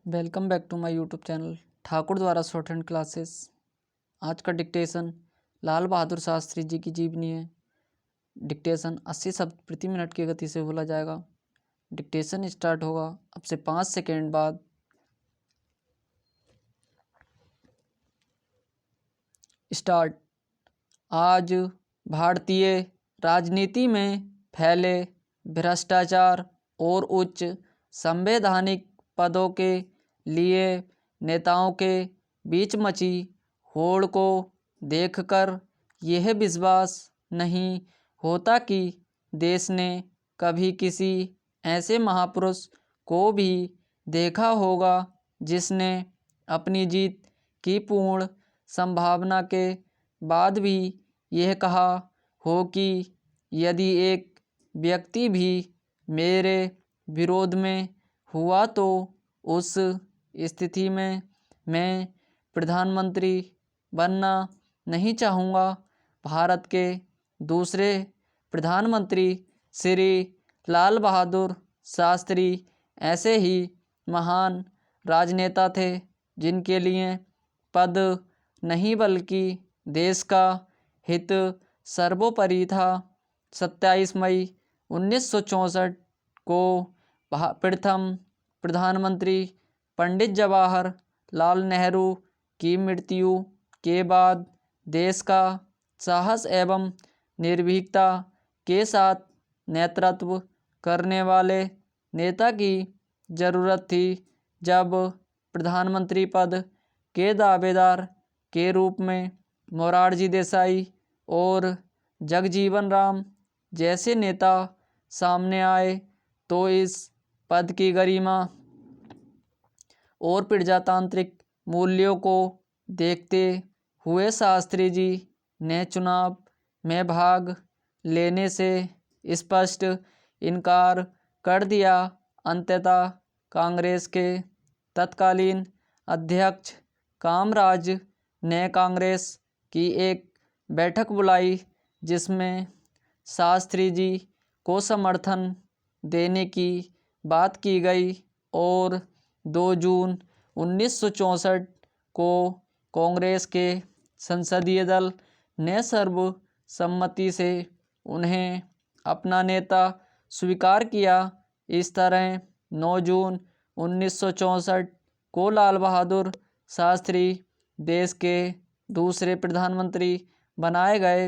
Welcome back to my YouTube channel Thakur द्वारा short hand classes. आज का डिक्टेशन लाल बहादुर शास्त्री जी की जीवनी है। डिक्टेशन 80 शब्द प्रति मिनट की गति से बोला जाएगा। डिक्टेशन स्टार्ट होगा अब से 5 सेकेंड बाद। स्टार्ट। आज भारतीय राजनीति में फैले भ्रष्टाचार और उच्च संवैधानिक पदों के लिए नेताओं के बीच मची होड़ को देखकर यह विश्वास नहीं होता कि देश ने कभी किसी ऐसे महापुरुष को भी देखा होगा जिसने अपनी जीत की पूर्ण संभावना के बाद भी यह कहा हो कि यदि एक व्यक्ति भी मेरे विरोध में हुआ तो उस स्थिति में मैं प्रधानमंत्री बनना नहीं चाहूँगा। भारत के दूसरे प्रधानमंत्री श्री लाल बहादुर शास्त्री ऐसे ही महान राजनेता थे जिनके लिए पद नहीं बल्कि देश का हित सर्वोपरि था। 27 मई 1964 को प्रथम प्रधानमंत्री पंडित जवाहर लाल नेहरू की मृत्यु के बाद देश का साहस एवं निर्भीकता के साथ नेतृत्व करने वाले नेता की ज़रूरत थी। जब प्रधानमंत्री पद के दावेदार के रूप में मोरारजी देसाई और जगजीवन राम जैसे नेता सामने आए तो इस पद की गरिमा और प्रजातांत्रिक मूल्यों को देखते हुए शास्त्री जी ने चुनाव में भाग लेने से स्पष्ट इनकार कर दिया। अंततः कांग्रेस के तत्कालीन अध्यक्ष कामराज ने कांग्रेस की एक बैठक बुलाई जिसमें शास्त्री जी को समर्थन देने की बात की गई और 2 जून 1964 को कांग्रेस के संसदीय दल ने सर्वसम्मति से उन्हें अपना नेता स्वीकार किया। इस तरह 9 जून 1964 को लाल बहादुर शास्त्री देश के दूसरे प्रधानमंत्री बनाए गए।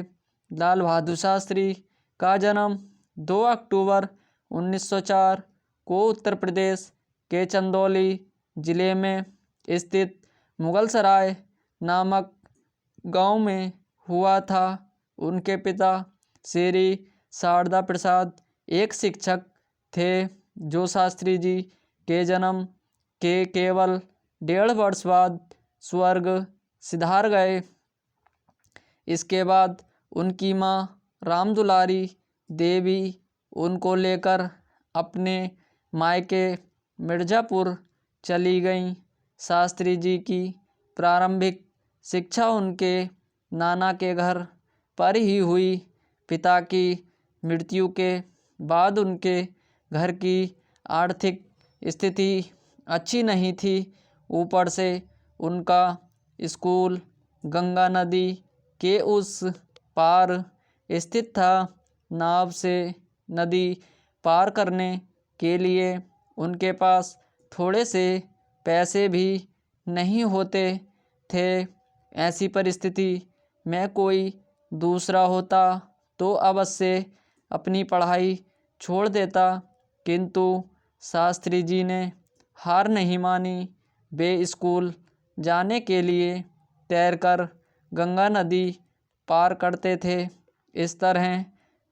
लाल बहादुर शास्त्री का जन्म 2 अक्टूबर 1904 को उत्तर प्रदेश के चंदौली जिले में स्थित मुगलसराय नामक गांव में हुआ था। उनके पिता श्री शारदा प्रसाद एक शिक्षक थे जो शास्त्री जी के जन्म के केवल 1.5 वर्ष बाद स्वर्ग सिधार गए। इसके बाद उनकी मां रामदुलारी देवी उनको लेकर अपने मायके मिर्ज़ापुर चली गईं। शास्त्री जी की प्रारंभिक शिक्षा उनके नाना के घर पर ही हुई। पिता की मृत्यु के बाद उनके घर की आर्थिक स्थिति अच्छी नहीं थी। ऊपर से उनका स्कूल गंगा नदी के उस पार स्थित था। नाव से नदी पार करने के लिए उनके पास थोड़े से पैसे भी नहीं होते थे। ऐसी परिस्थिति में कोई दूसरा होता तो अवश्य अपनी पढ़ाई छोड़ देता, किंतु शास्त्री जी ने हार नहीं मानी। वे स्कूल जाने के लिए तैरकर गंगा नदी पार करते थे। इस तरह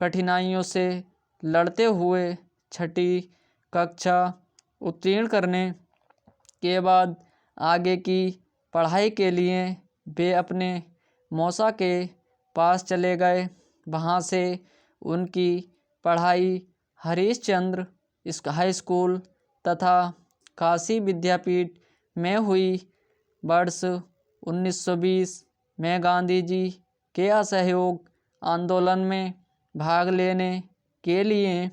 कठिनाइयों से लड़ते हुए 6ठी कक्षा उत्तीर्ण करने के बाद आगे की पढ़ाई के लिए वे अपने मौसा के पास चले गए। वहाँ से उनकी पढ़ाई हरिश्चंद्र हाई स्कूल तथा काशी विद्यापीठ में हुई। वर्ष 1920 में गांधी जी के असहयोग आंदोलन में भाग लेने के लिए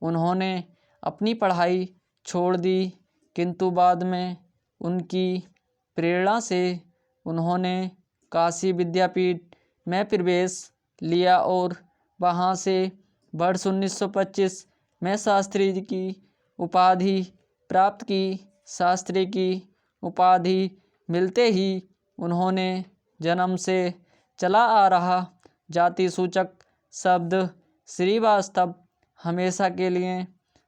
उन्होंने अपनी पढ़ाई छोड़ दी, किंतु बाद में उनकी प्रेरणा से उन्होंने काशी विद्यापीठ में प्रवेश लिया और वहाँ से वर्ष 1925 में शास्त्री जी की उपाधि प्राप्त की। शास्त्री की उपाधि मिलते ही उन्होंने जन्म से चला आ रहा जाति सूचक शब्द श्रीवास्तव हमेशा के लिए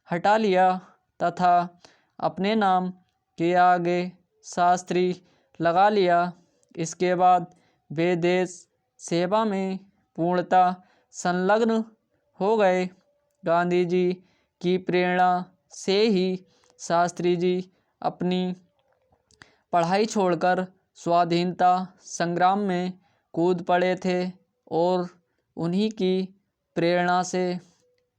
हटा लिया तथा अपने नाम के आगे शास्त्री लगा लिया। इसके बाद वे देश सेवा में पूर्णतः संलग्न हो गए। गांधी जी की प्रेरणा से ही शास्त्री जी अपनी पढ़ाई छोड़कर स्वाधीनता संग्राम में कूद पड़े थे और उन्हीं की प्रेरणा से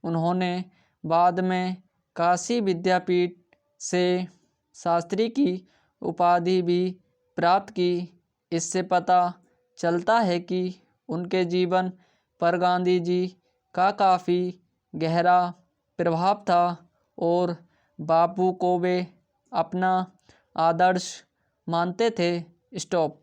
उन्होंने बाद में काशी विद्यापीठ से शास्त्री की उपाधि भी प्राप्त की। इससे पता चलता है कि उनके जीवन पर गांधी जी का काफ़ी गहरा प्रभाव था और बापू को वे अपना आदर्श मानते थे। स्टॉप।